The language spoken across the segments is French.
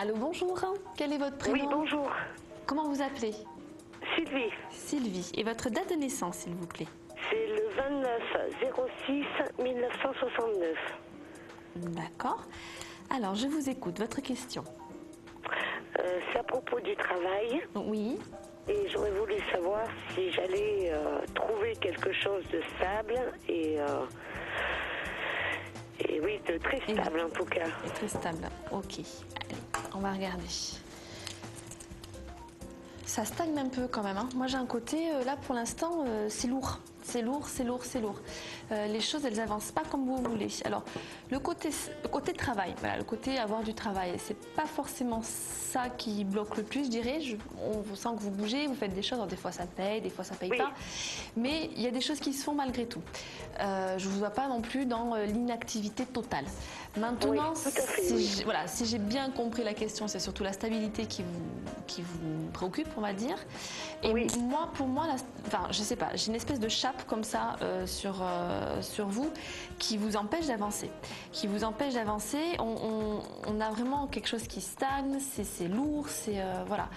Allô, bonjour. Quel est votre prénom? Oui, bonjour. Comment vous appelez? Sylvie. Sylvie. Et votre date de naissance, s'il vous plaît? C'est le 29/06/1969. D'accord. Alors, je vous écoute. Votre question? C'est à propos du travail. Oui. Et j'aurais voulu savoir si j'allais trouver quelque chose de stable et oui, de très stable en tout cas. Et très stable. Ok. Allez, on va regarder. Ça stagne un peu quand même, hein. Moi j'ai un côté, là pour l'instant, c'est lourd. C'est lourd, c'est lourd, c'est lourd. Les choses, elles avancent pas comme vous voulez. Alors, le côté travail, voilà, le côté avoir du travail, c'est pas forcément ça qui bloque le plus, je dirais. On vous sent que vous bougez, vous faites des choses. Alors, des fois ça paye, des fois ça paye pas. Mais il y a des choses qui se font malgré tout. Je vous vois pas non plus dans l'inactivité totale. Maintenant, si j'ai bien compris la question, c'est surtout la stabilité qui vous préoccupe, on va dire. Et moi, pour moi, enfin, je sais pas, j'ai une espèce de chape comme ça sur vous qui vous empêche d'avancer. On a vraiment quelque chose qui stagne, c'est lourd, voilà.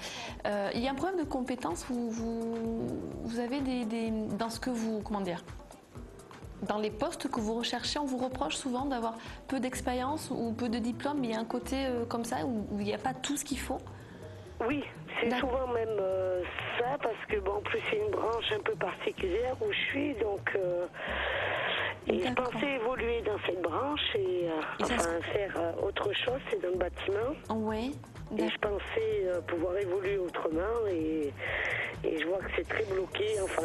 Il y a un problème de compétence. Vous avez dans ce que vous, comment dire, dans les postes que vous recherchez, on vous reproche souvent d'avoir peu d'expérience ou peu de diplôme, mais il y a un côté comme ça où il n'y a pas tout ce qu'il faut. Oui, c'est souvent même ça, parce que bon, en plus c'est une branche un peu particulière où je suis, donc et je pensais évoluer dans cette branche et faire autre chose, c'est dans le bâtiment. Oui. Et je pensais pouvoir évoluer autrement et je vois que c'est très bloqué. Enfin,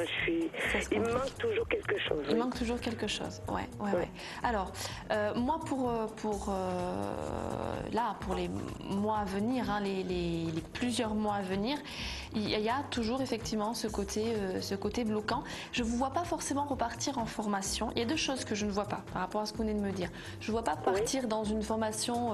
il me manque toujours quelque chose. Il manque toujours quelque chose. Ouais. Alors, moi, pour les mois à venir, hein, les plusieurs mois à venir, il y a toujours effectivement ce côté bloquant. Je vous vois pas forcément repartir en formation. Il y a deux choses que je ne vois pas par rapport à ce que vous venez de me dire. Je ne vois pas partir dans une formation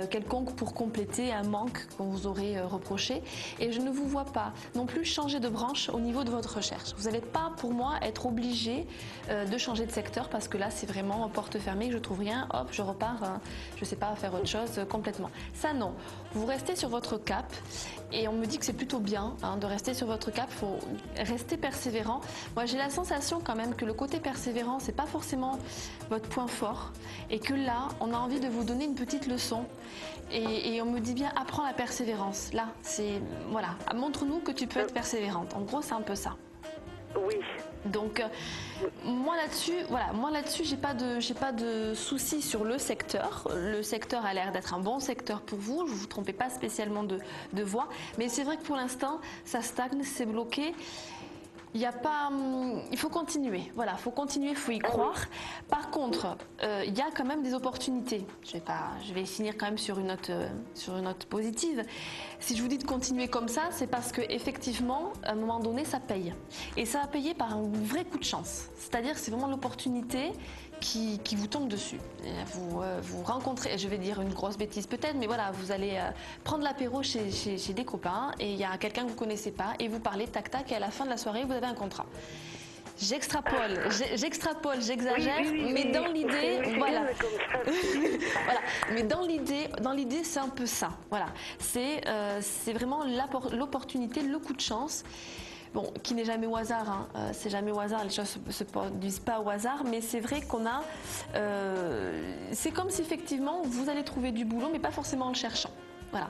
quelconque pour compléter un manque qu'on vous aurait reproché, et je ne vous vois pas non plus changer de branche au niveau de votre recherche. Vous n'allez pas, pour moi, être obligé de changer de secteur, parce que là c'est vraiment porte fermée, je trouve rien, hop, je repars, je sais pas, faire autre chose complètement. Ça non, vous restez sur votre cap, et on me dit que c'est plutôt bien de rester sur votre cap. Il faut rester persévérant. Moi j'ai la sensation quand même que le côté persévérant, c'est pas forcément votre point fort, et que là on a envie de vous donner une petite leçon, et on me dit bien, apprends la persévérance. Là, voilà, montre-nous que tu peux être persévérante. En gros, c'est un peu ça. Oui. Donc, moi là-dessus, j'ai pas de soucis sur le secteur. Le secteur a l'air d'être un bon secteur pour vous. Je vous trompez pas spécialement de voie, mais c'est vrai que pour l'instant, ça stagne, c'est bloqué. Il faut continuer, voilà, faut continuer, il faut y croire. Par contre, il y a quand même des opportunités. Je vais finir quand même sur une note positive. Si je vous dis de continuer comme ça, c'est parce que effectivement, à un moment donné, ça paye. Et ça va payer par un vrai coup de chance. C'est-à-dire, c'est vraiment l'opportunité qui vous tombe dessus. Vous rencontrez, je vais dire une grosse bêtise peut-être, mais voilà, vous allez prendre l'apéro chez des copains, et il y a quelqu'un que vous connaissez pas, et vous parlez tac tac, et à la fin de la soirée, vous avez un contrat. J'extrapole, j'exagère, mais dans l'idée, voilà. Voilà. Mais dans l'idée, c'est un peu ça. Voilà. C'est vraiment l'opportunité, le coup de chance. Bon, qui n'est jamais au hasard, hein. C'est jamais au hasard, les choses ne se produisent pas au hasard, mais c'est vrai qu'on a... c'est comme si effectivement vous allez trouver du boulot, mais pas forcément en le cherchant. Voilà.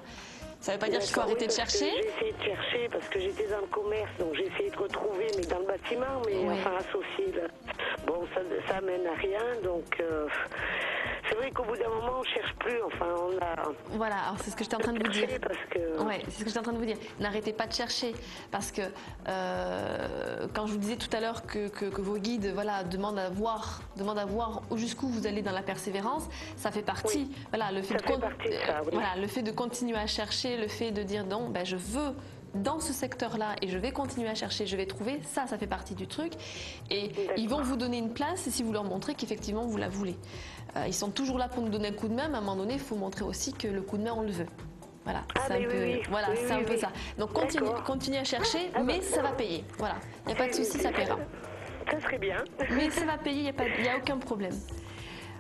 Ça ne veut pas dire qu'il faut arrêter de chercher. J'ai essayé de chercher parce que j'étais dans le commerce, donc j'ai essayé de retrouver, mais dans le bâtiment, mais enfin associé. Là. Bon, ça mène à rien, donc... c'est vrai qu'au bout d'un moment, on ne cherche plus. Enfin, on a... Voilà, alors c'est ce que j'étais en train de vous dire. Ouais, c'est ce que j'étais en train de vous dire. N'arrêtez pas de chercher, parce que quand je vous disais tout à l'heure que vos guides, voilà, demandent à voir jusqu'où vous allez dans la persévérance, ça fait partie. Oui. Voilà, le fait le fait de continuer à chercher, le fait de dire non, ben je veux dans ce secteur-là et je vais continuer à chercher, je vais trouver, ça fait partie du truc, et ils vont vous donner une place si vous leur montrez qu'effectivement vous la voulez. Ils sont toujours là pour nous donner un coup de main, mais à un moment donné, il faut montrer aussi que le coup de main, on le veut. Voilà, c'est un peu ça. Donc continuez à chercher, mais ça va payer. Voilà, il n'y a pas de souci, ça paiera. Ça serait bien. Mais ça va payer, il n'y a aucun problème.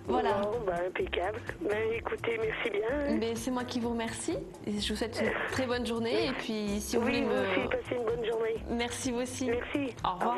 Voilà. Bon, bah, impeccable. Ben, écoutez, merci bien. Mais c'est moi qui vous remercie. Et je vous souhaite une très bonne journée. Et puis, si vous voulez vous me... aussi, passez une bonne journée. Merci vous aussi. Merci. Au revoir.